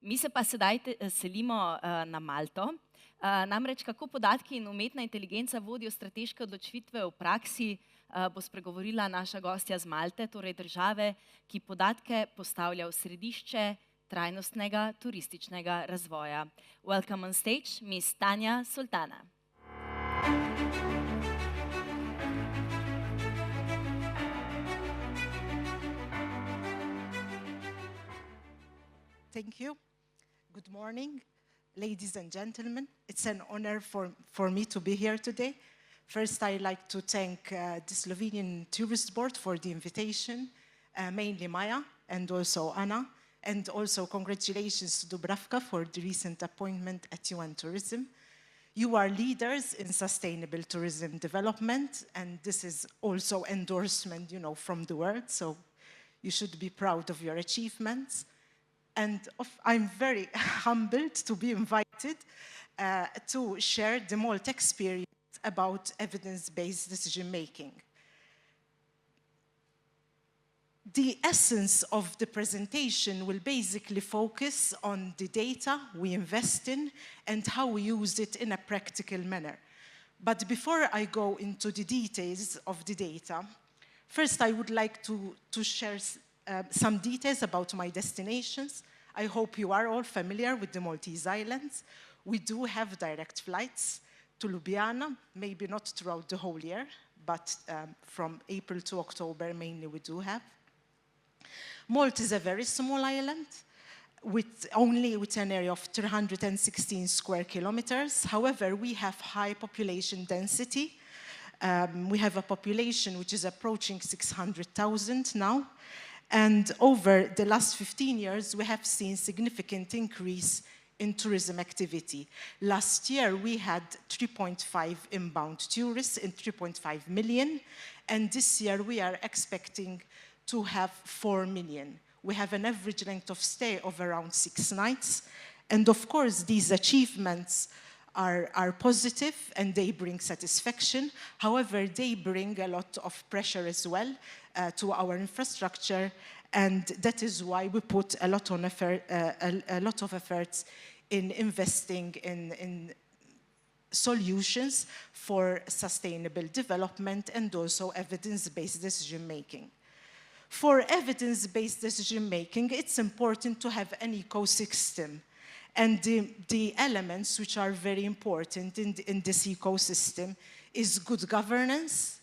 Mi se pa sedaj selimo na Malto. Namreč, kako podatki in umetna inteligenca vodijo strateške odločitve v praksi, bo spregovorila naša gostja z Malte, torej države, ki podatke postavlja v središče trajnostnega turističnega razvoja. Welcome on stage, Miss Tanja Sultana. Thank you. Good morning, ladies and gentlemen. It's an honor for me to be here today. First, I'd like to thank the Slovenian Tourist Board for the invitation, mainly Maya and also Anna, and also congratulations to Dubravka for the recent appointment at UN Tourism. You are leaders in sustainable tourism development, and this is also endorsement, from the world, so you should be proud of your achievements. And I'm very humbled to be invited to share the Malta experience about evidence-based decision-making. The essence of the presentation will basically focus on the data we invest in and how we use it in a practical manner. But before I go into the details of the data, first I would like to share some details about my destinations. I hope you are all familiar with the Maltese Islands. We do have direct flights to Ljubljana, maybe not throughout the whole year, but from April to October mainly we do have. Malta is a very small island with an area of 316 square kilometers. However, we have high population density. We have a population which is approaching 600,000 now. And over the last 15 years, we have seen significant increase in tourism activity. Last year, we had 3.5 inbound tourists and 3.5 million. And this year, we are expecting to have 4 million. We have an average length of stay of around 6 nights. And of course, these achievements are positive and they bring satisfaction. However, they bring a lot of pressure as well to our infrastructure, and that is why we put a lot of efforts in investing in solutions for sustainable development and also evidence-based decision-making. For evidence-based decision-making, it's important to have an ecosystem. And the elements which are very important in this ecosystem is good governance,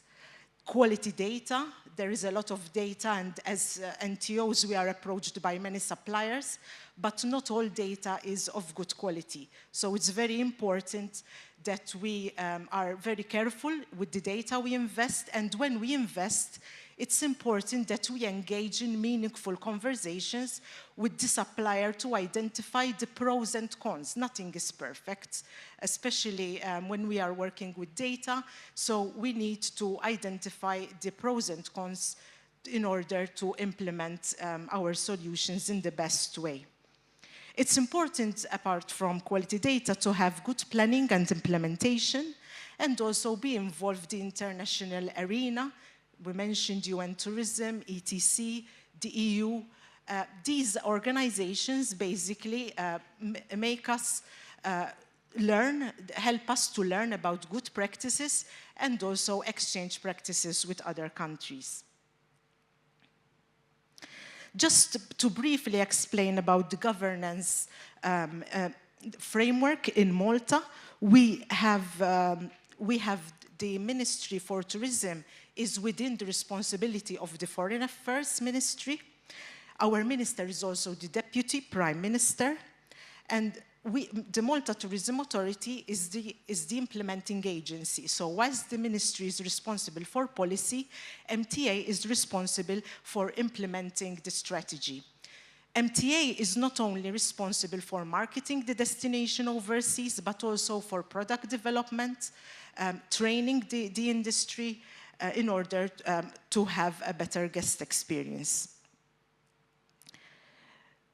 quality data. There is a lot of data, and as NTOs, we are approached by many suppliers, but not all data is of good quality. So it's very important that we are very careful with the data we invest, and when we invest, it's important that we engage in meaningful conversations with the supplier to identify the pros and cons. Nothing is perfect, especially when we are working with data. So we need to identify the pros and cons in order to implement our solutions in the best way. It's important, apart from quality data, to have good planning and implementation and also be involved in the international arena. We mentioned UN Tourism, ETC, the EU. These organizations basically make us help us to learn about good practices and also exchange practices with other countries. Just to briefly explain about the governance framework in Malta, we have the Ministry for Tourism is within the responsibility of the Foreign Affairs Ministry. Our minister is also the Deputy Prime Minister. And the Malta Tourism Authority is the implementing agency. So whilst the ministry is responsible for policy, MTA is responsible for implementing the strategy. MTA is not only responsible for marketing the destination overseas, but also for product development, training the industry, in order to have a better guest experience.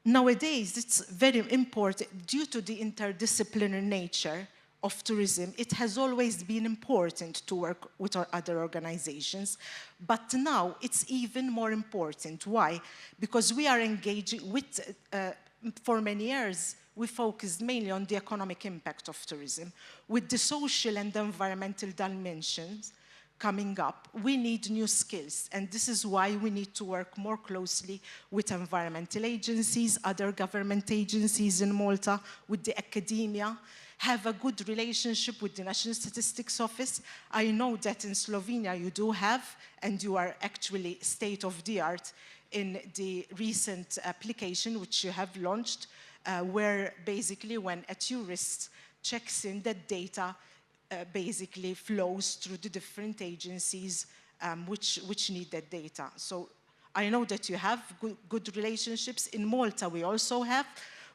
Nowadays, it's very important, due to the interdisciplinary nature of tourism, it has always been important to work with our other organizations, but now it's even more important. Why? Because we are engaging with for many years, we focused mainly on the economic impact of tourism. With the social and environmental dimensions coming up, we need new skills, and this is why we need to work more closely with environmental agencies, other government agencies in Malta, with the academia, have a good relationship with the National Statistics Office. I know that in Slovenia you do have, and you are actually state-of-the-art in the recent application which you have launched, where basically when a tourist checks in, that data basically flows through the different agencies which need that data. So I know that you have good relationships. In Malta we also have.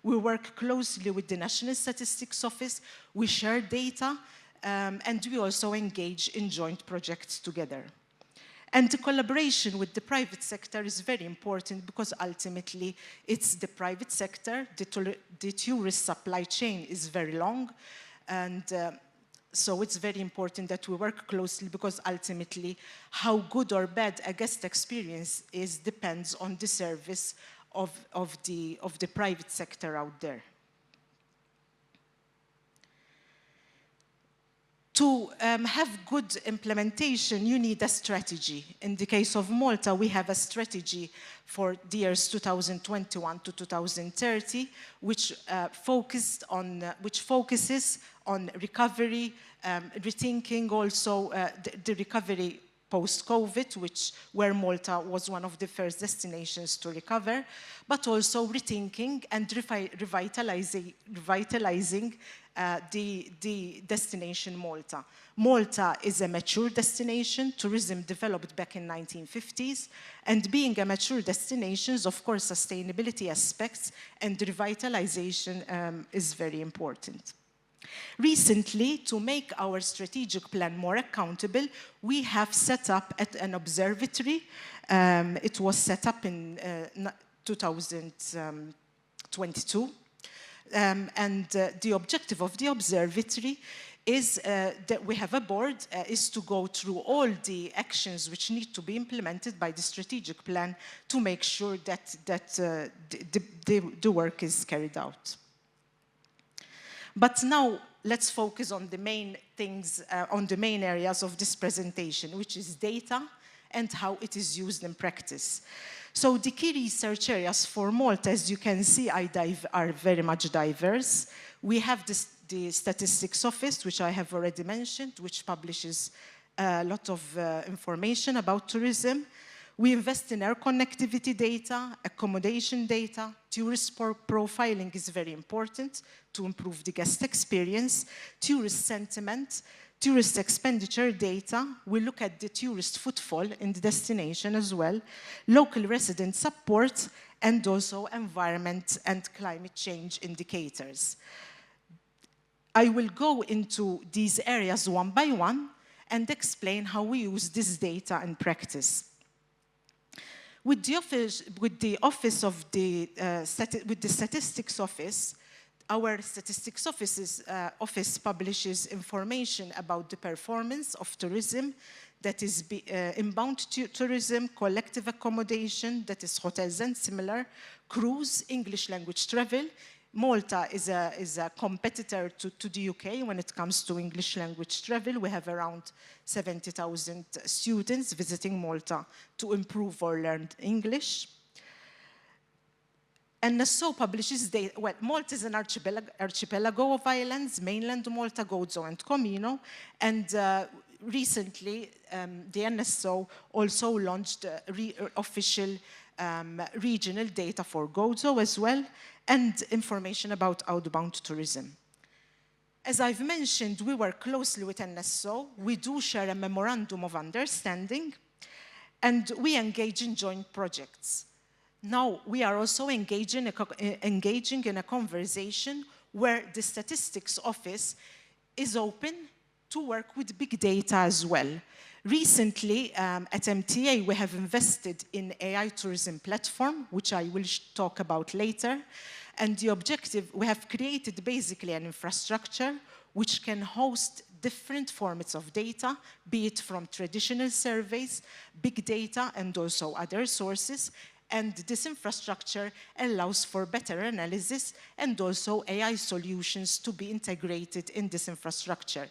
We work closely with the National Statistics Office. We share data, and we also engage in joint projects together. And the collaboration with the private sector is very important because ultimately it's the private sector, the tourist supply chain is very long, and so it's very important that we work closely because ultimately how good or bad a guest experience is depends on the service of the private sector out there. To have good implementation, you need a strategy. In the case of Malta, we have a strategy for the years 2021 to 2030, which focuses on recovery, rethinking also the recovery post-COVID, where Malta was one of the first destinations to recover, but also rethinking and revitalizing the destination Malta. Malta is a mature destination. Tourism developed back in 1950s, and being a mature destination, of course, sustainability aspects and revitalization is very important. Recently, to make our strategic plan more accountable, we have set up an observatory. It was set up in 2022. And the objective of the observatory is that we have a board, is to go through all the actions which need to be implemented by the strategic plan to make sure that the work is carried out. But now let's focus on the main things, on the main areas of this presentation, which is data and how it is used in practice. So the key research areas for Malta, as you can see, are very much diverse. We have the Statistics Office, which I have already mentioned, which publishes a lot of information about tourism. We invest in air connectivity data, accommodation data. Tourist profiling is very important to improve the guest experience. Tourist sentiment, tourist expenditure data. We look at the tourist footfall in the destination as well. Local resident support, and also environment and climate change indicators. I will go into these areas one by one and explain how we use this data in practice. With the Statistics Office, our Statistics Office publishes information about the performance of tourism, that is inbound tourism, collective accommodation, that is hotels and similar, cruise, English language travel. Malta is a competitor to the UK when it comes to English language travel. We have around 70,000 students visiting Malta to improve or learn English. NSO publishes data. Well, Malta is an archipelago of islands, mainland Malta, Gozo and Comino, and recently the NSO also launched official regional data for Gozo as well, and information about outbound tourism. As I've mentioned, we work closely with NSO. We do share a memorandum of understanding, and we engage in joint projects. Now, we are also engaging in a conversation where the Statistics Office is open to work with big data as well. Recently, at MTA, we have invested in AI tourism platform, which I will talk about later. And the objective, we have created basically an infrastructure which can host different formats of data, be it from traditional surveys, big data, and also other sources. And this infrastructure allows for better analysis and also AI solutions to be integrated in this infrastructure.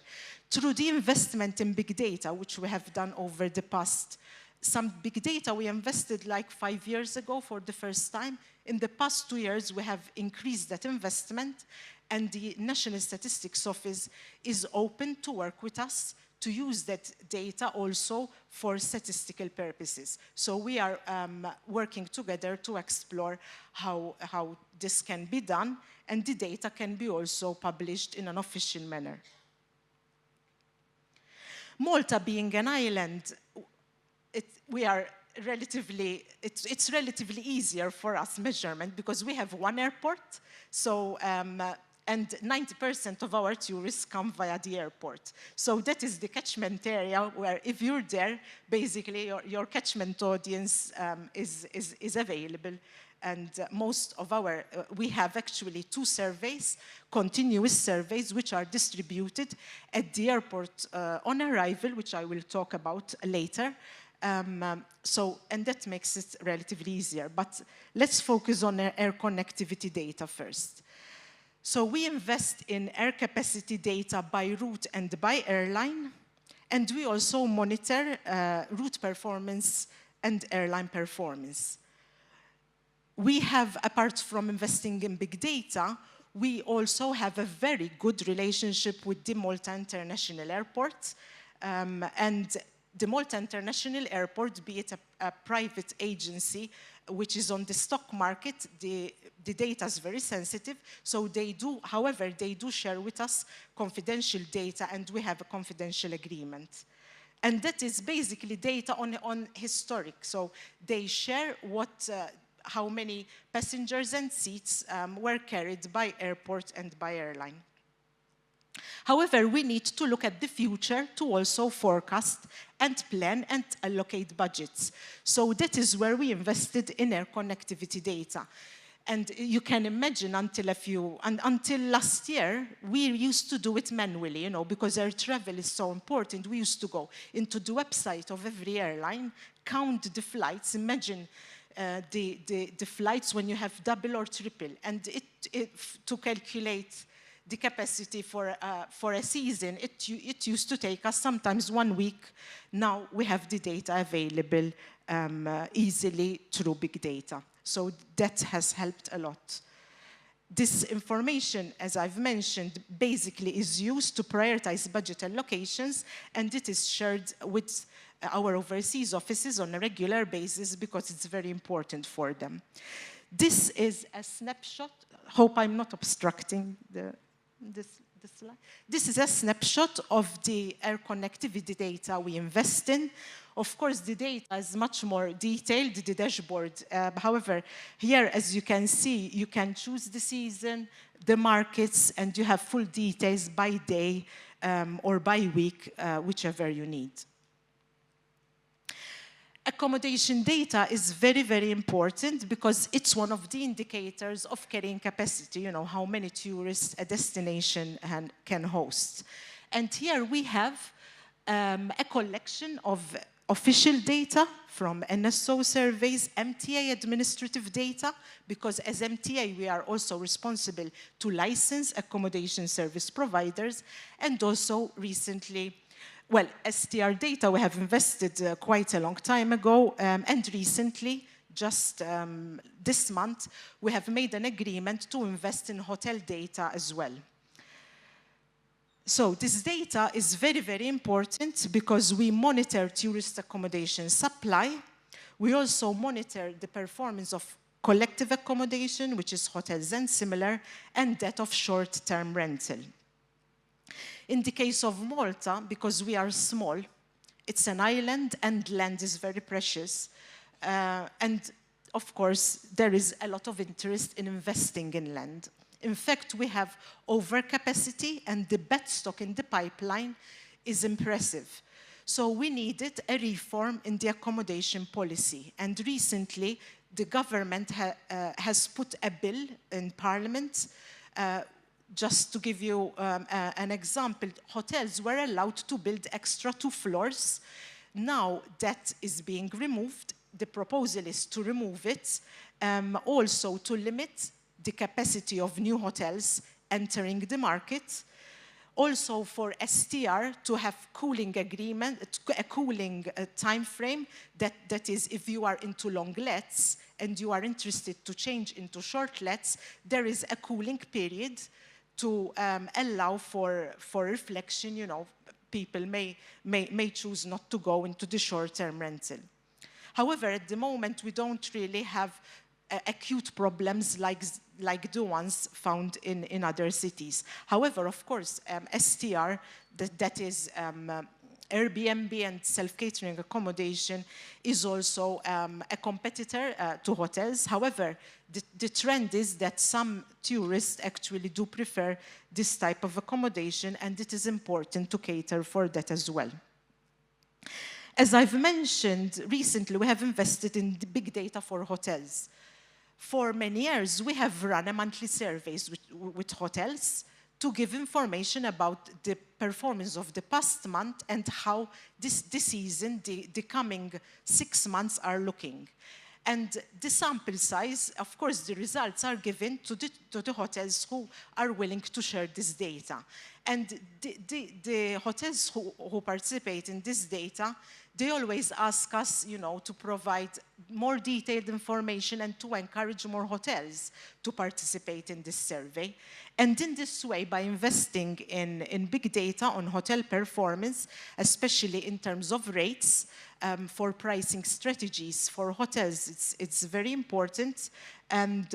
Through the investment in big data, which we have done over the past, some big data we invested like 5 years ago for the first time. In the past 2 years, we have increased that investment, and the National Statistics Office is open to work with us to use that data also for statistical purposes. So we are working together to explore how this can be done, and the data can be also published in an official manner. Malta being an island, it's relatively easier for us measurement because we have one airport, so and 90% of our tourists come via the airport. So that is the catchment area where if you're there, basically your catchment audience is available. And most of our, we have actually 2 surveys, continuous surveys, which are distributed at the airport on arrival, which I will talk about later. And that makes it relatively easier. But let's focus on air connectivity data first. So we invest in air capacity data by route and by airline, and we also monitor route performance and airline performance. We have, apart from investing in big data, we also have a very good relationship with the Malta International Airport. And the Malta International Airport, be it a private agency which is on the stock market, the data is very sensitive. So they do, however, they do share with us confidential data, and we have a confidential agreement. And that is basically data on historic. So they share how many passengers and seats were carried by airport and by airline. However, we need to look at the future to also forecast and plan and allocate budgets. So that is where we invested in air connectivity data. And you can imagine until last year, we used to do it manually, because air travel is so important. We used to go into the website of every airline, count the flights, imagine the flights when you have double or triple, and to calculate the capacity for a season, it used to take us sometimes 1 week. Now we have the data available easily through big data. So that has helped a lot. This information, as I've mentioned, basically is used to prioritize budget allocations, and it is shared with our overseas offices on a regular basis because it's very important for them. This is a snapshot. Hope I'm not obstructing this slide. This is a snapshot of the air connectivity data we invest in. Of course, the data is much more detailed, the dashboard. However, here, as you can see, you can choose the season, the markets, and you have full details by day or by week, whichever you need. Accommodation data is very, very important because it's one of the indicators of carrying capacity, how many tourists a destination can host. And here we have a collection of official data from NSO surveys, MTA administrative data, because as MTA we are also responsible to license accommodation service providers, and also recently, well, STR data we have invested quite a long time ago, and recently, just this month, we have made an agreement to invest in hotel data as well. So this data is very, very important because we monitor tourist accommodation supply. We also monitor the performance of collective accommodation, which is hotels and similar, and that of short-term rental. In the case of Malta, because we are small, it's an island and land is very precious. And of course, there is a lot of interest in investing in land. In fact, we have overcapacity and the bed stock in the pipeline is impressive. So we needed a reform in the accommodation policy. And recently, the government has put a bill in Parliament. Just to give you an example, hotels were allowed to build extra 2 floors. Now that is being removed, the proposal is to remove it, also to limit the capacity of new hotels entering the market, also for STR to have cooling agreement, a cooling time frame that is, if you are into long lets and you are interested to change into short lets, there is a cooling period to allow for reflection. You know, people may choose not to go into the short-term rental. However, at the moment, we don't really have acute problems like the ones found in other cities. However, of course, STR, that is Airbnb and self-catering accommodation, is also a competitor to hotels. However, the trend is that some tourists actually do prefer this type of accommodation, and it is important to cater for that as well. As I've mentioned, recently we have invested in the big data for hotels. For many years, we have run a monthly surveys with hotels to give information about the performance of the past month and how this season, the coming 6 months are looking. And the sample size, of course, the results are given to the hotels who are willing to share this data. And the hotels who participate in this data, they always ask us, you know, to provide more detailed information and to encourage more hotels to participate in this survey. And in this way, by investing in big data on hotel performance, especially in terms of rates, for pricing strategies for hotels, it's very important. And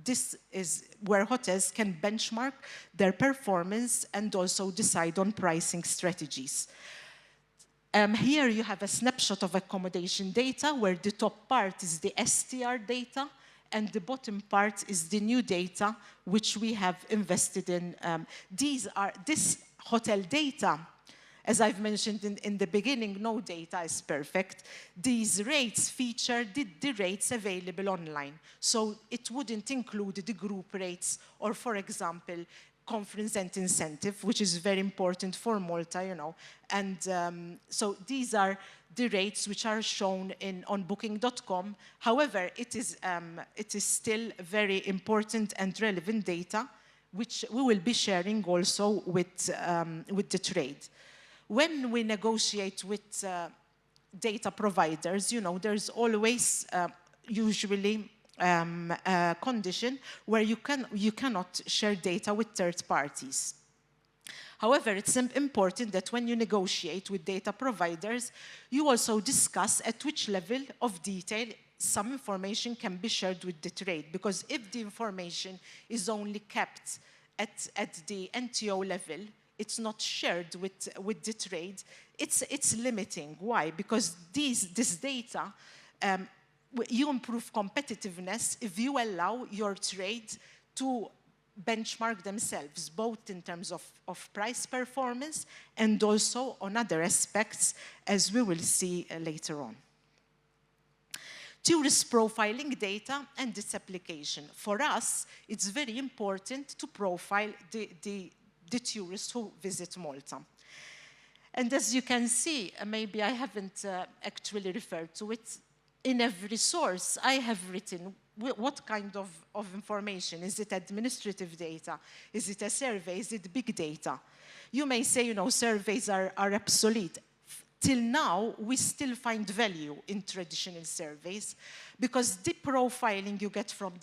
this is where hotels can benchmark their performance and also decide on pricing strategies. Here you have a snapshot of accommodation data where the top part is the STR data and the bottom part is the new data which we have invested in. This hotel data, as I've mentioned in the beginning, no data is perfect. These rates feature the rates available online. So it wouldn't include the group rates or, for example, conference and incentive, which is very important for Malta, you know. And so these are the rates which are shown on booking.com. However, it is still very important and relevant data, which we will be sharing also with the trade. When we negotiate with data providers, you know, there's always usually a condition where you cannot share data with third parties. However, it's important that when you negotiate with data providers, you also discuss at which level of detail some information can be shared with the trade. Because if the information is only kept at the NTO level, it's not shared with the trade, it's limiting. Why? Because this data, you improve competitiveness if you allow your trade to benchmark themselves, both in terms of price performance and also on other aspects, as we will see later on. Tourist profiling data and its application. For us, it's very important to profile the tourists who visit Malta. And as you can see, maybe I haven't actually referred to it, in every source I have written what kind of information. Is it administrative data? Is it a survey? Is it big data? You may say, you know, surveys are obsolete. Till now, we still find value in traditional surveys because the profiling you get from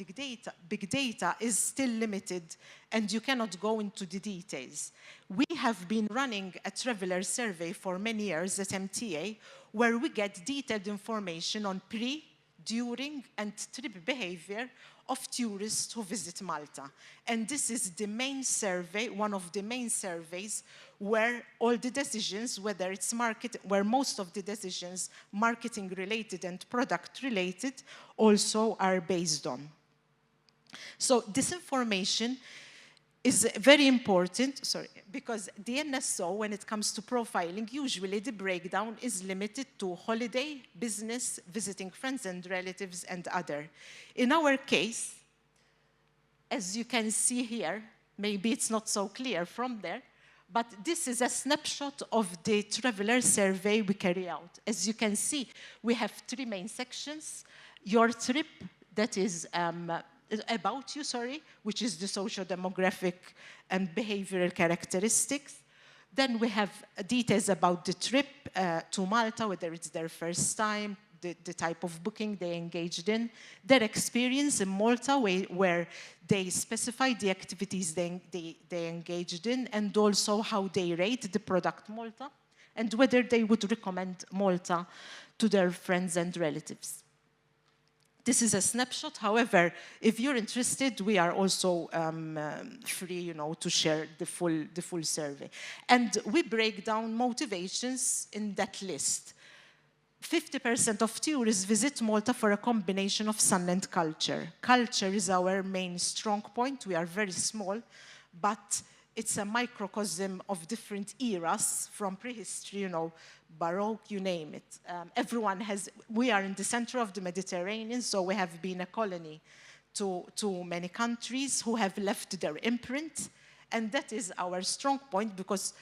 big data is still limited and you cannot go into the details. We have been running a traveler survey for many years at MTA where we get detailed information on pre, during, and trip behavior of tourists who visit Malta. And this is the main survey, one of the main surveys where all the decisions, whether it's where most of the decisions, marketing related and product related, also are based on. So this information is very important, because the NSO, when it comes to profiling, usually the breakdown is limited to holiday, business, visiting friends and relatives, and other. In our case, as you can see here, maybe it's not so clear from there, But this is a snapshot of the traveler survey we carry out. As you can see, we have 3 main sections. Your trip, that is about you, sorry, which is the socio-demographic and behavioral characteristics. Then we have details about the trip to Malta, whether it's their first time, the type of booking they engaged in, their experience in Malta, where they specify the activities they engaged in, and also how they rate the product Malta, and whether they would recommend Malta to their friends and relatives. This is a snapshot. However, if you're interested, we are also free, to share the full survey. And we break down motivations in that list. 50% of tourists visit Malta for a combination of sun and culture. Culture is our main strong point. We are very small, but it's a microcosm of different eras from prehistory, Baroque, you name it. We are in the center of the Mediterranean, so we have been a colony to many countries who have left their imprint. And that is our strong point, because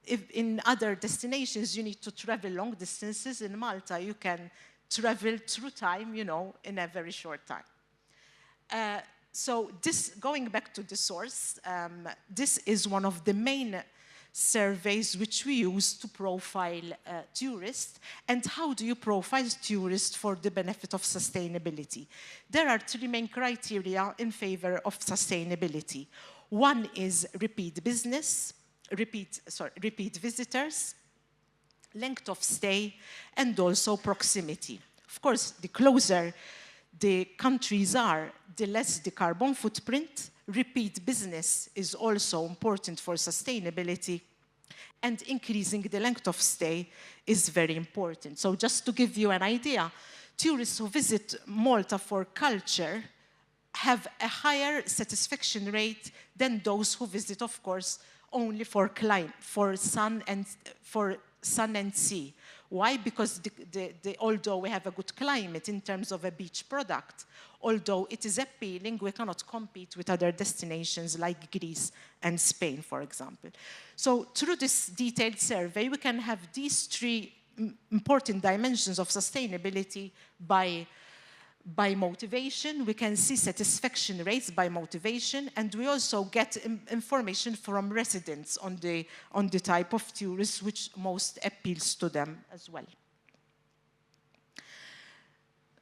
if in other destinations you need to travel long distances, in Malta you can travel through time, in a very short time. So this, going back to the source, this is one of the main surveys which we use to profile tourists. And how do you profile tourists for the benefit of sustainability? There are 3 main criteria in favor of sustainability. One is repeat business, repeat visitors, length of stay, and also proximity. Of course, the closer the countries are, the less the carbon footprint. Repeat business is also important for sustainability, and increasing the length of stay is very important. So just to give you an idea, tourists who visit Malta for culture have a higher satisfaction rate than those who visit, of course, only for sun and sea. Why? Because although we have a good climate in terms of a beach product, although it is appealing, we cannot compete with other destinations like Greece and Spain, for example. So through this detailed survey, we can have these 3 important dimensions of sustainability by motivation. We can see satisfaction rates by motivation, and we also get information from residents on the type of tourists which most appeals to them as well.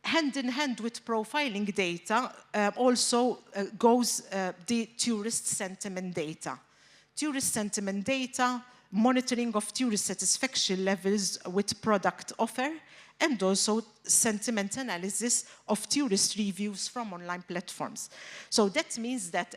Hand in hand with profiling data also goes the tourist sentiment data. Tourist sentiment data, monitoring of tourist satisfaction levels with product offer, and also sentiment analysis of tourist reviews from online platforms. So that means that,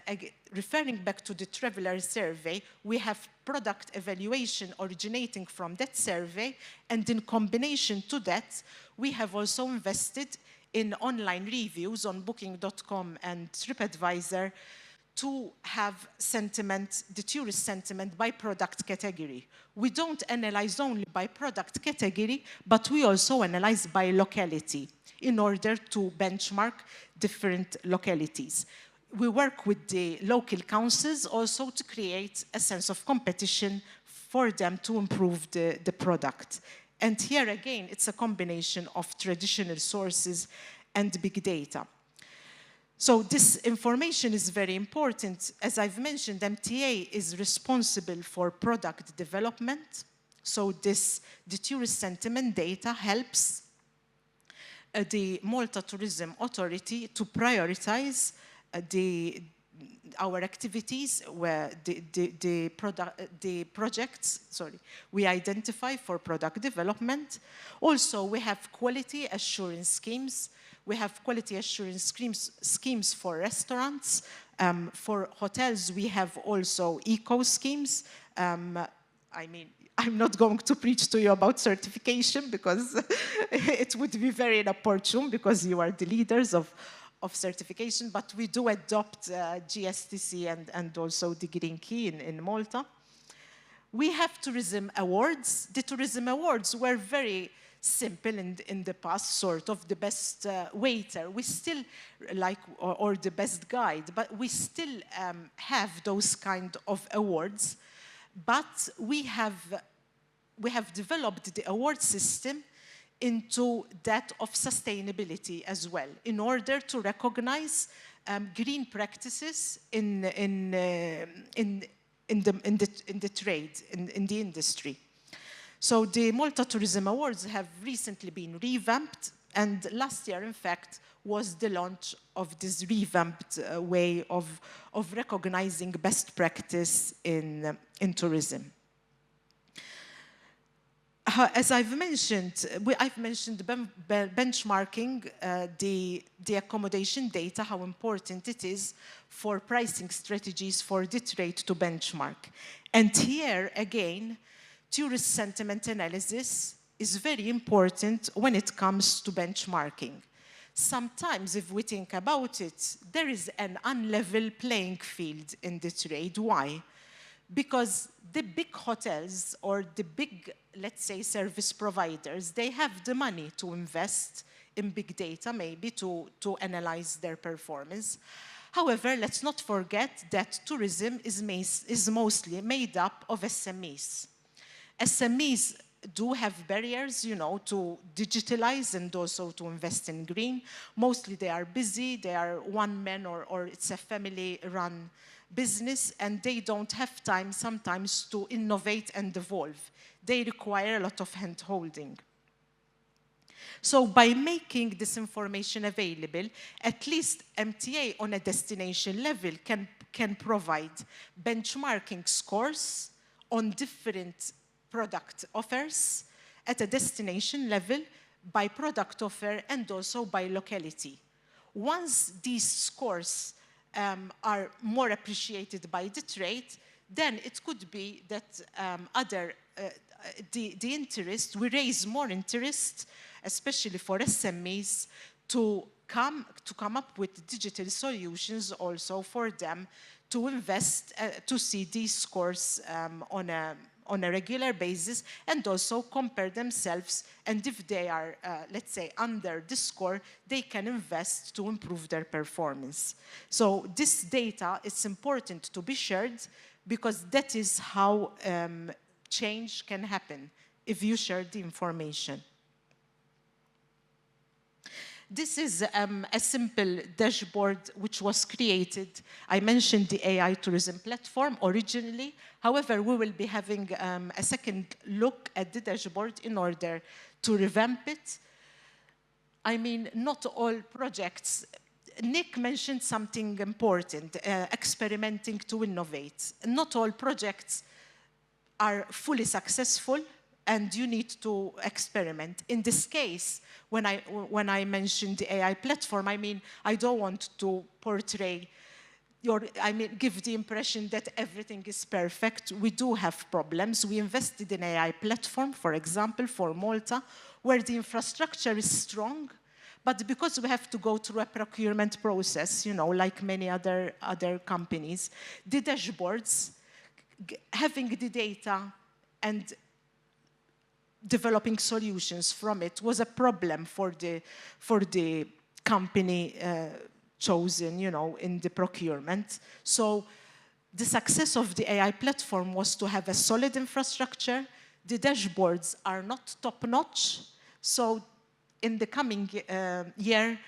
referring back to the traveler survey, we have product evaluation originating from that survey, and in combination to that, we have also invested in online reviews on Booking.com and TripAdvisor to have the tourist sentiment by product category. We don't analyze only by product category, but we also analyze by locality in order to benchmark different localities. We work with the local councils also to create a sense of competition for them to improve the product. And here again, it's a combination of traditional sources and big data. So this information is very important. As I've mentioned, MTA is responsible for product development. So the tourist sentiment data helps the Malta Tourism Authority to prioritize our activities, where the projects we identify for product development. Also, we have quality assurance schemes. We have quality assurance schemes for restaurants. For hotels, we have also eco schemes. I'm not going to preach to you about certification because it would be very inopportune, because you are the leaders of certification, but we do adopt GSTC and also the Green Key in Malta. We have tourism awards. The tourism awards were very simple in the past, sort of the best waiter. We still or the best guide, but we still have those kind of awards. but we have developed the award system into that of sustainability as well, in order to recognize green practices in the trade, in the industry. So the Malta Tourism Awards have recently been revamped, and last year, in fact, was the launch of this revamped way of recognizing best practice in tourism. As I've mentioned benchmarking the accommodation data, how important it is for pricing strategies for the trade to benchmark. And here, again, tourist sentiment analysis is very important when it comes to benchmarking. Sometimes, if we think about it, there is an unlevel playing field in the trade. Why? Because the big hotels or the big, let's say, service providers, they have the money to invest in big data, maybe to analyze their performance. However, let's not forget that tourism is mostly made up of SMEs. SMEs do have barriers, you know, to digitalize and also to invest in green. Mostly they are busy, they are one man or it's a family-run business, and they don't have time sometimes to innovate and evolve. They require a lot of hand-holding. So by making this information available, at least MTA on a destination level can provide benchmarking scores on different product offers at a destination level by product offer and also by locality. Once these scores are more appreciated by the trade, then it could be that the interest, we raise more interest, especially for SMEs, to come up with digital solutions also for them to invest, to see these scores on a regular basis and also compare themselves. And if they are, let's say, under the score, they can invest to improve their performance. So this data is important to be shared because that is how change can happen if you share the information. This is a simple dashboard which was created. I mentioned the AI tourism platform originally. However, we will be having a second look at the dashboard in order to revamp it. I mean, not all projects. Nick mentioned something important, experimenting to innovate. Not all projects are fully successful, and you need to experiment. In this case, when I mentioned the AI platform, I mean, I don't want to portray give the impression that everything is perfect. We do have problems. We invested in AI platform, for example, for Malta, where the infrastructure is strong, but because we have to go through a procurement process, you know, like many other companies, the dashboards, having the data and developing solutions from it was a problem for the company chosen, you know, in the procurement. So the success of the AI platform was to have a solid infrastructure. The dashboards are not top-notch. So in the coming year,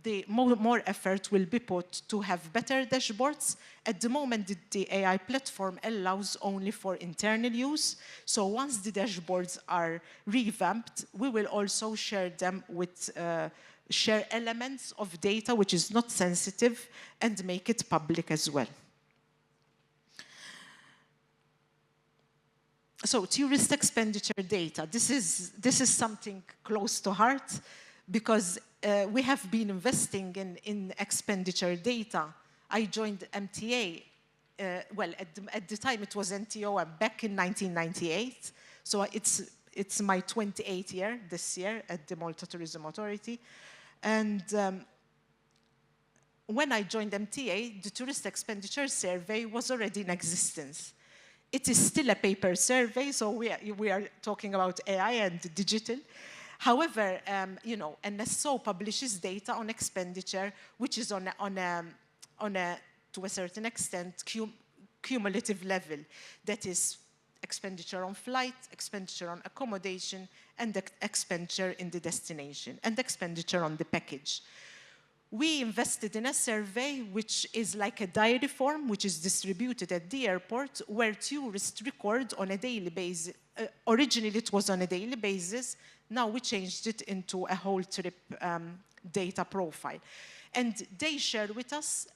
the more effort will be put to have better dashboards. At the moment, the AI platform allows only for internal use. So once the dashboards are revamped, we will also share them with share elements of data which is not sensitive and make it public as well. So tourist expenditure data. This is something close to heart because we have been investing in expenditure data. I joined MTA, well, at the time it was NTO, back in 1998. So it's my 28th year this year at the Malta Tourism Authority. And when I joined MTA, the tourist expenditure survey was already in existence. It is still a paper survey, so we are talking about AI and digital. However, you know, NSO publishes data on expenditure, which is on a to a certain extent, cumulative level. That is expenditure on flight, expenditure on accommodation, and expenditure in the destination, and expenditure on the package. We invested in a survey which is like a diary form, which is distributed at the airport, where tourists record on a daily basis. Originally, it was on a daily basis. Now we changed it into a whole trip data profile. And they share with us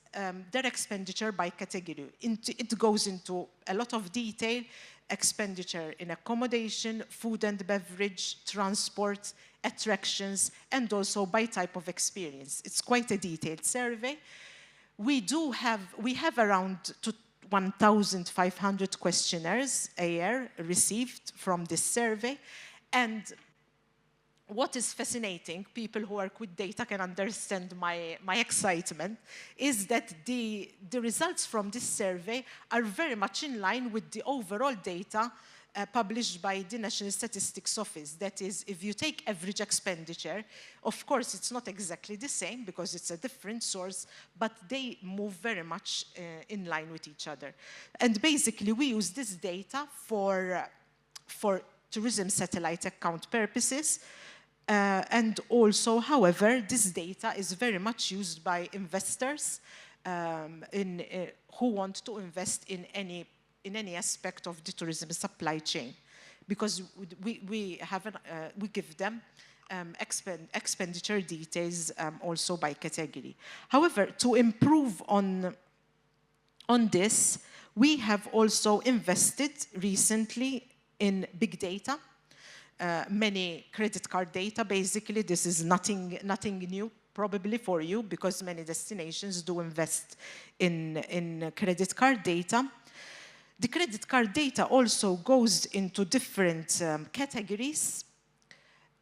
their expenditure by category. It goes into a lot of detail: expenditure in accommodation, food and beverage, transport, attractions, and also by type of experience. It's quite a detailed survey. We have around 1,500 questionnaires a year received from this survey. And what is fascinating, people who work with data can understand my excitement, is that the results from this survey are very much in line with the overall data published by the National Statistics Office. That is, if you take average expenditure, of course it's not exactly the same because it's a different source, but they move very much in line with each other. And basically we use this data for tourism satellite account purposes. And also, however, this data is very much used by investors who want to invest in any aspect of the tourism supply chain, because we give them expenditure details also by category. However, to improve on this, we have also invested recently in big data. Many credit card data, basically. This is nothing new probably for you, because many destinations do invest in credit card data. The credit card data also goes into different categories,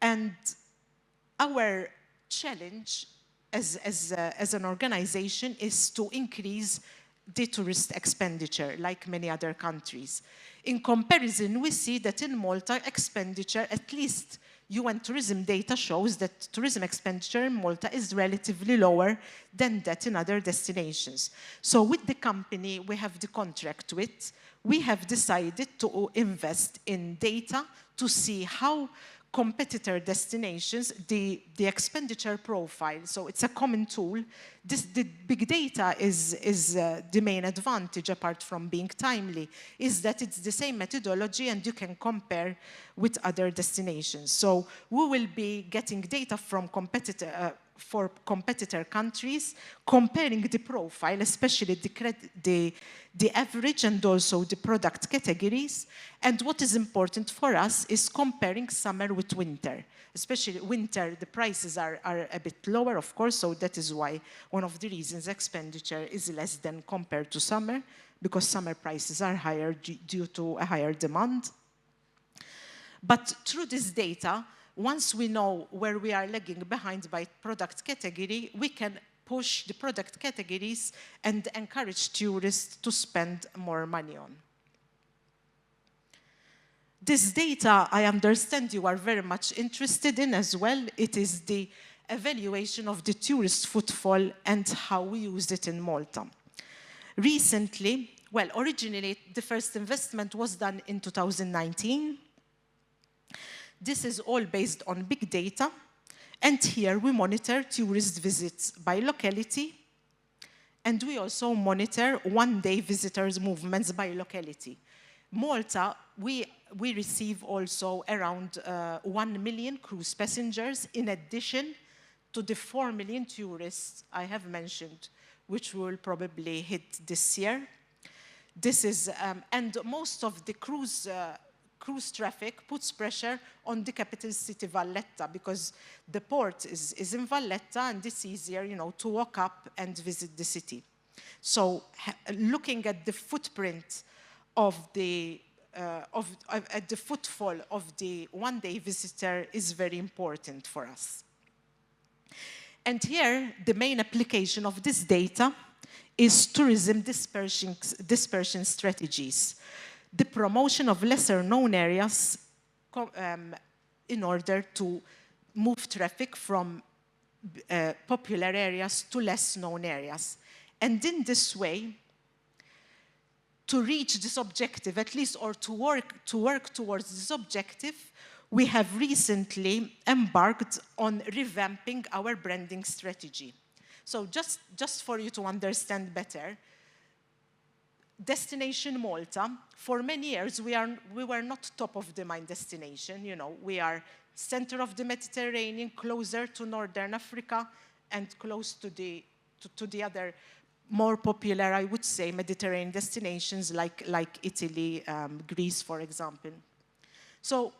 and our challenge as an organization is to increase the tourist expenditure, like many other countries. In comparison, we see that in Malta, expenditure, at least UN tourism data shows that tourism expenditure in Malta is relatively lower than that in other destinations. So with the company we have the contract with, we have decided to invest in data to see how competitor destinations, the expenditure profile. So it's a common tool. The big data is the main advantage, apart from being timely, is that it's the same methodology and you can compare with other destinations. So we will be getting data from for competitor countries, comparing the profile, especially the average and also the product categories. And what is important for us is comparing summer with winter. Especially winter, the prices are a bit lower, of course, so that is why one of the reasons expenditure is less than compared to summer, because summer prices are higher due to a higher demand. But through this data, once we know where we are lagging behind by product category, we can push the product categories and encourage tourists to spend more money on. This data, I understand you are very much interested in as well. It is the evaluation of the tourist footfall and how we use it in Malta. Recently, well, originally, the first investment was done in 2019. This is all based on big data. And here we monitor tourist visits by locality. And we also monitor one-day visitors' movements by locality. Malta, we receive also around 1 million cruise passengers, in addition to the 4 million tourists I have mentioned, which we will probably hit this year. This is, and most of the cruise traffic puts pressure on the capital city, Valletta, because the port is in Valletta, and it's easier, to walk up and visit the city. So looking at the footprint of the footfall of the one-day visitor is very important for us. And here, the main application of this data is tourism dispersion strategies. The promotion of lesser-known areas in order to move traffic from popular areas to less-known areas. And in this way, to reach this objective, at least, or to work towards this objective, we have recently embarked on revamping our branding strategy. So just for you to understand better, Destination Malta, for many years, we were not top of the mind destination. You know, we are center of the Mediterranean, closer to Northern Africa, and close to the other more popular, I would say, Mediterranean destinations like Italy, Greece, for example. So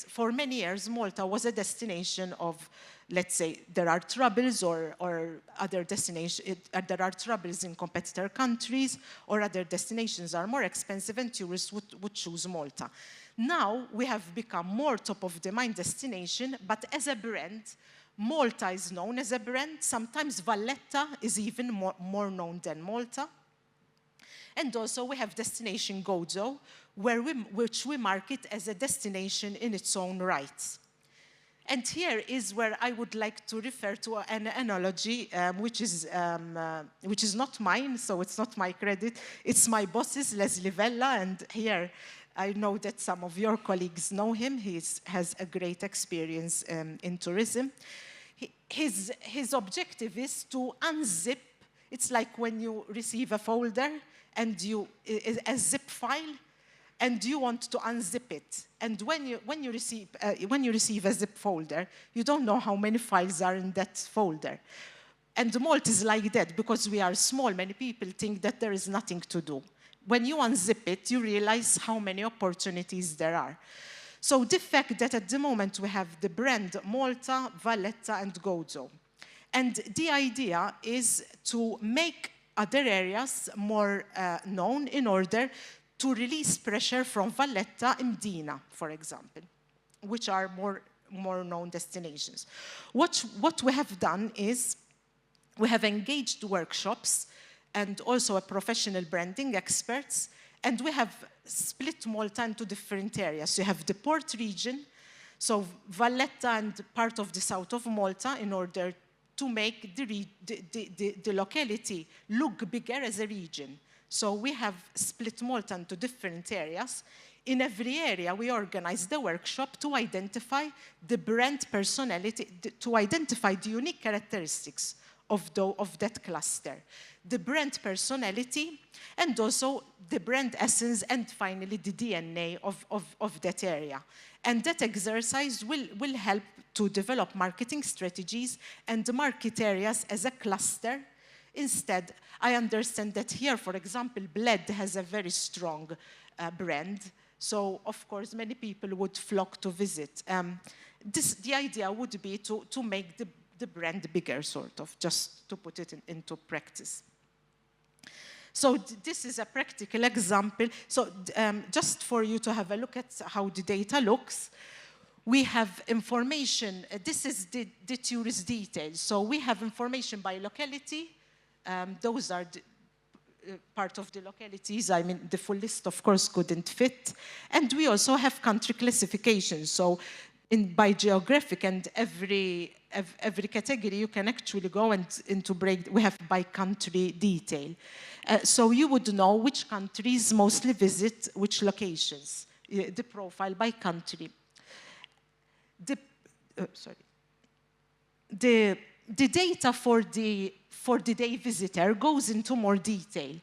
for many years, Malta was a destination of, let's say, there are troubles or other destinations, there are troubles in competitor countries, or other destinations are more expensive and tourists would choose Malta. Now we have become more top of the mind destination, but as a brand, Malta is known as a brand. Sometimes Valletta is even more known than Malta. And also we have Destination Gozo, which we market as a destination in its own right. And here is where I would like to refer to an analogy, which is not mine, so it's not my credit. It's my boss's, Leslie Vella, and here I know that some of your colleagues know him. He has a great experience in tourism. His objective is to unzip. It's like when you receive a folder and a zip file, and you want to unzip it. And when you receive a zip folder, you don't know how many files are in that folder. And Malta is like that because we are small. Many people think that there is nothing to do. When you unzip it, you realize how many opportunities there are. So the fact that at the moment we have the brand Malta, Valletta, and Gozo. And the idea is to make other areas more known in order to release pressure from Valletta and Mdina, for example, which are more known destinations. What we have done is we have engaged workshops and also a professional branding experts, and we have split Malta into different areas. So you have the port region, so Valletta and part of the south of Malta, in order to make the locality look bigger as a region. So we have split Malta into different areas. In every area, we organize the workshop to identify the brand personality, to identify the unique characteristics of that cluster, the brand personality, and also the brand essence, and finally the DNA of that area. And that exercise will help to develop marketing strategies and market areas as a cluster. Instead, I understand that here, for example, Bled has a very strong brand. So, of course, many people would flock to visit. The idea would be to make the brand bigger, sort of, just to put it into practice. So this is a practical example. So just for you to have a look at how the data looks, we have information. This is the tourist details. So we have information by locality. Those are part of the localities. I mean, the full list, of course, couldn't fit. And we also have country classification. So by geographic, and every category you can actually go into break. We have by country detail. So you would know which countries mostly visit which locations, the profile by country. The data for the day visitor goes into more detail,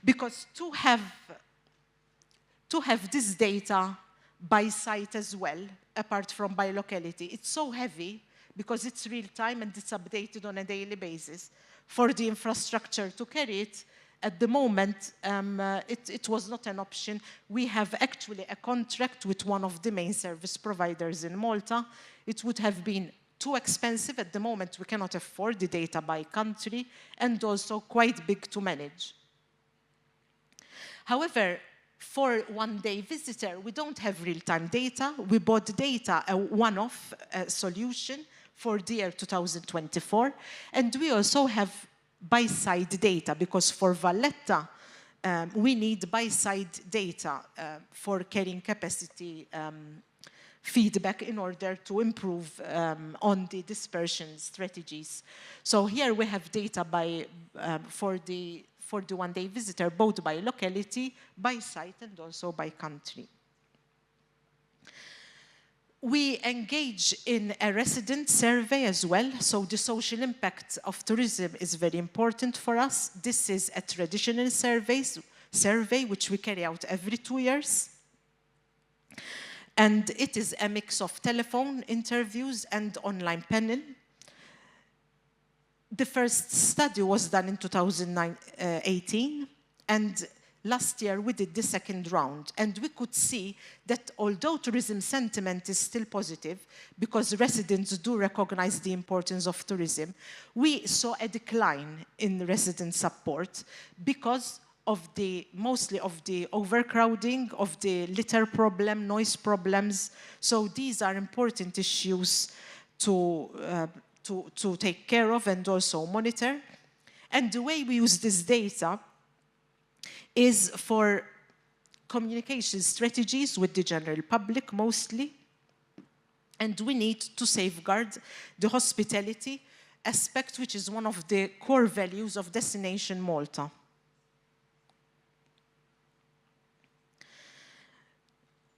because to have this data by site as well, apart from by locality, it's so heavy because it's real time and it's updated on a daily basis. For the infrastructure to carry it, at the moment, it was not an option. We have actually a contract with one of the main service providers in Malta. It would have been too expensive. At the moment, we cannot afford the data by country, and also quite big to manage. However, for one-day visitor, we don't have real-time data. We bought data, a one-off solution for the year 2024. And we also have by-side data, because for Valletta, we need by-side data for carrying capacity feedback in order to improve on the dispersion strategies. So here we have data for for the one-day visitor, both by locality, by site, and also by country. We engage in a resident survey as well, so the social impact of tourism is very important for us. This is a traditional survey which we carry out every 2 years. And it is a mix of telephone interviews and online panel. The first study was done in 2018, and last year we did the second round, and we could see that although tourism sentiment is still positive, because residents do recognize the importance of tourism, we saw a decline in resident support because of mostly of the overcrowding, of the litter problem, noise problems. So these are important issues to take care of and also monitor. And the way we use this data is for communication strategies with the general public mostly. And we need to safeguard the hospitality aspect, which is one of the core values of Destination Malta.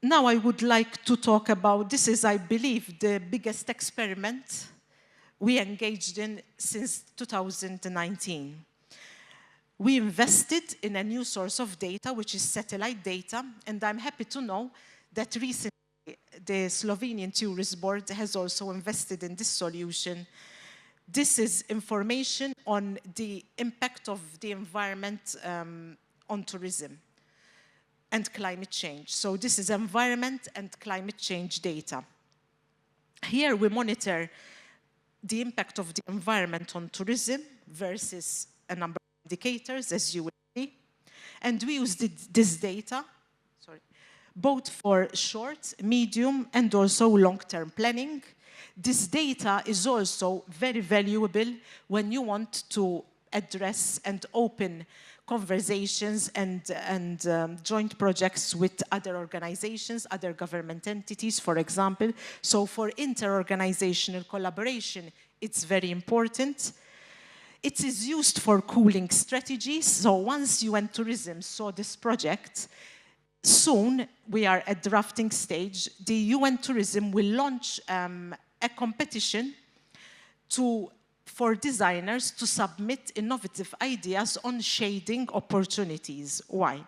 Now I would like to talk about, this is, I believe, the biggest experiment we engaged in since 2019. We invested in a new source of data, which is satellite data, and I'm happy to know that recently the Slovenian Tourist Board has also invested in this solution. This is information on the impact of the environment on tourism and climate change. So this is environment and climate change data. Here we monitor the impact of the environment on tourism versus a number of indicators, as you will see. And we use this data, both for short, medium, and also long-term planning. This data is also very valuable when you want to address and open conversations and joint projects with other organizations, other government entities, for example. So for inter-organizational collaboration, it's very important. It is used for cooling strategies. So once UN Tourism saw this project, soon we are at drafting stage. The UN Tourism will launch a competition for designers to submit innovative ideas on shading opportunities. Why?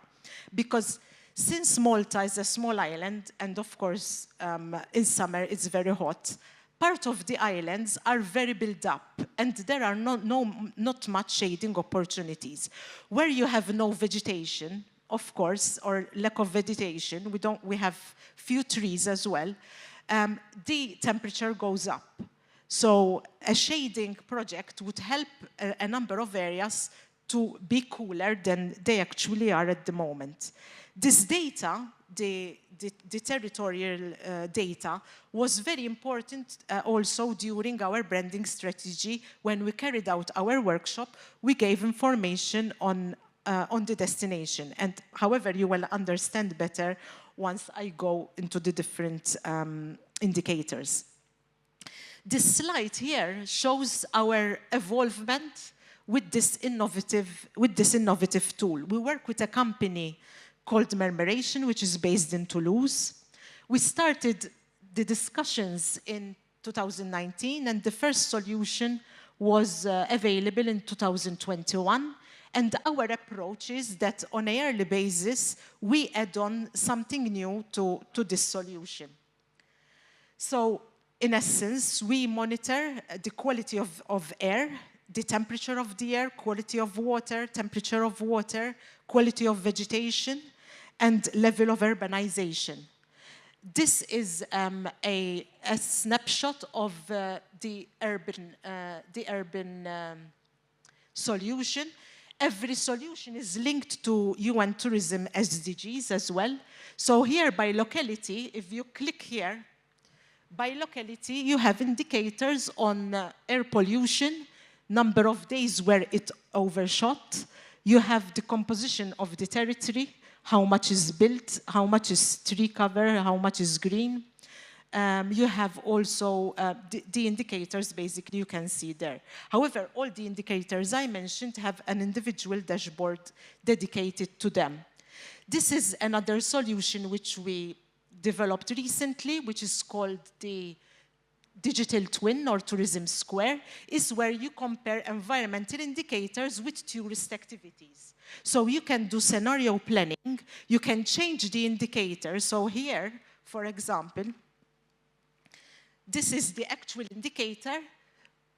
Because since Malta is a small island, and of course in summer it's very hot, part of the islands are very built up, and there are not much shading opportunities. Where you have no vegetation, of course, or lack of vegetation, we have few trees as well, the temperature goes up. So a shading project would help a number of areas to be cooler than they actually are at the moment. This data, the territorial data, was very important also during our branding strategy. When we carried out our workshop, we gave information on the destination. And however, you will understand better once I go into the different indicators. This slide here shows our evolvement with this innovative tool. We work with a company called Murmuration, which is based in Toulouse. We started the discussions in 2019, and the first solution was available in 2021. And our approach is that on a yearly basis, we add on something new to this solution. So in essence, we monitor the quality of air, the temperature of the air, quality of water, temperature of water, quality of vegetation, and level of urbanization. This is a snapshot of the urban solution. Every solution is linked to UN Tourism SDGs as well. So here by locality, if you click here, by locality, you have indicators on air pollution, number of days where it overshot. You have the composition of the territory, how much is built, how much is tree cover, how much is green. you have also the indicators, basically, you can see there. However, all the indicators I mentioned have an individual dashboard dedicated to them. This is another solution which we developed recently, which is called the Digital Twin or Tourism Square, is where you compare environmental indicators with tourist activities. So you can do scenario planning, you can change the indicator. So here, for example, this is the actual indicator,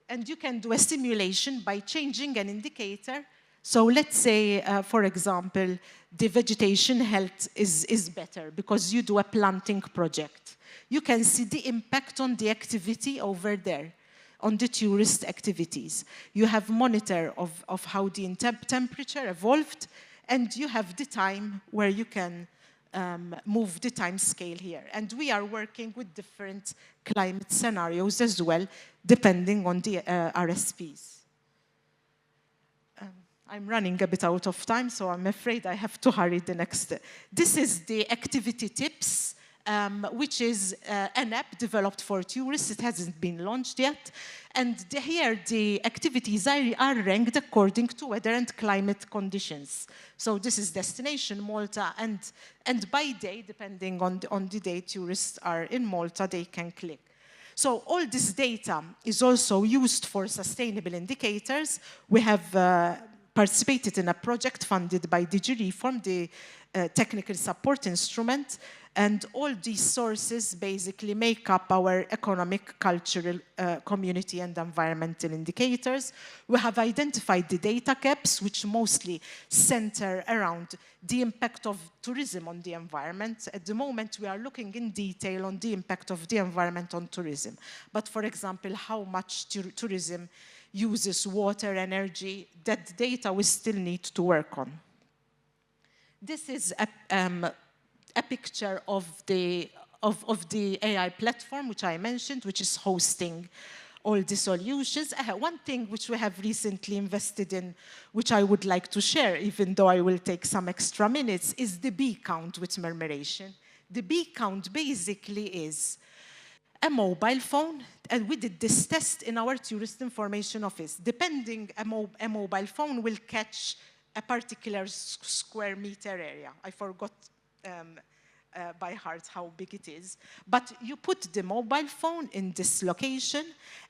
and you can do a simulation by changing an indicator. So let's say, for example, the vegetation health is better because you do a planting project. You can see the impact on the activity over there, on the tourist activities. You have monitor of how the temperature evolved, and you have the time where you can move the time scale here. And we are working with different climate scenarios as well, depending on the RSPs. I'm running a bit out of time, so I'm afraid I have to hurry the next. This is the activity tips, which is an app developed for tourists. It hasn't been launched yet. And here, the activities are ranked according to weather and climate conditions. So this is destination Malta, and by day, depending on the day tourists are in Malta, they can click. So all this data is also used for sustainable indicators. We have participated in a project funded by DigiReform, the technical support instrument, and all these sources basically make up our economic, cultural, community, and environmental indicators. We have identified the data gaps, which mostly center around the impact of tourism on the environment. At the moment, we are looking in detail on the impact of the environment on tourism. But for example, how much tourism uses water, energy, that data we still need to work on. This is a picture of the AI platform, which I mentioned, which is hosting all the solutions. One thing which we have recently invested in, which I would like to share, even though I will take some extra minutes, is the bee count with Murmuration. The bee count basically is a mobile phone, and we did this test in our tourist information office. Depending, a mobile phone will catch a particular square meter area. I forgot by heart how big it is. But you put the mobile phone in this location,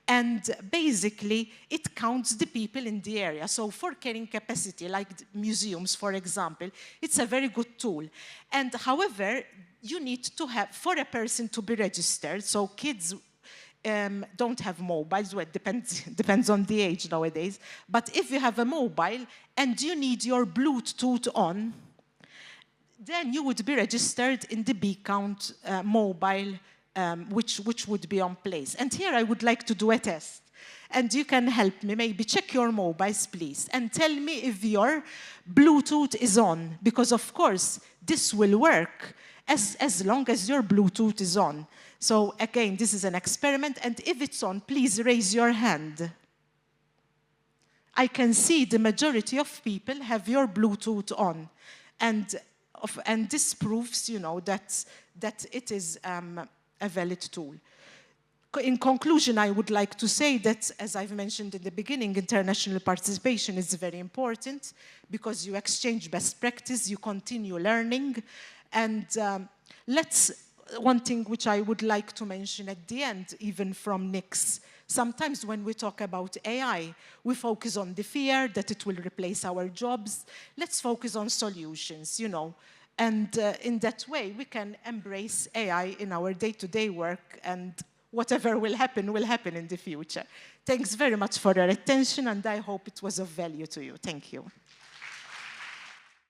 and basically it counts the people in the area. So for carrying capacity, like museums, for example, it's a very good tool. And however, you need to have, for a person to be registered, so kids don't have mobiles, well, it depends on the age nowadays, but if you have a mobile and you need your Bluetooth on, then you would be registered in the bee count mobile, which would be on place. And here I would like to do a test. And you can help me, maybe check your mobiles, please, and tell me if your Bluetooth is on, because of course, this will work as long as your Bluetooth is on. So again, this is an experiment, and if it's on, please raise your hand. I can see the majority of people have your Bluetooth on, and this proves, you know, that it is a valid tool. In conclusion, I would like to say that, as I've mentioned in the beginning, international participation is very important because you exchange best practice, you continue learning, and one thing which I would like to mention at the end, even from Nix, sometimes when we talk about AI, we focus on the fear that it will replace our jobs. Let's focus on solutions, you know. And in that way, we can embrace AI in our day-to-day work, and whatever will happen in the future. Thanks very much for your attention, and I hope it was of value to you. Thank you.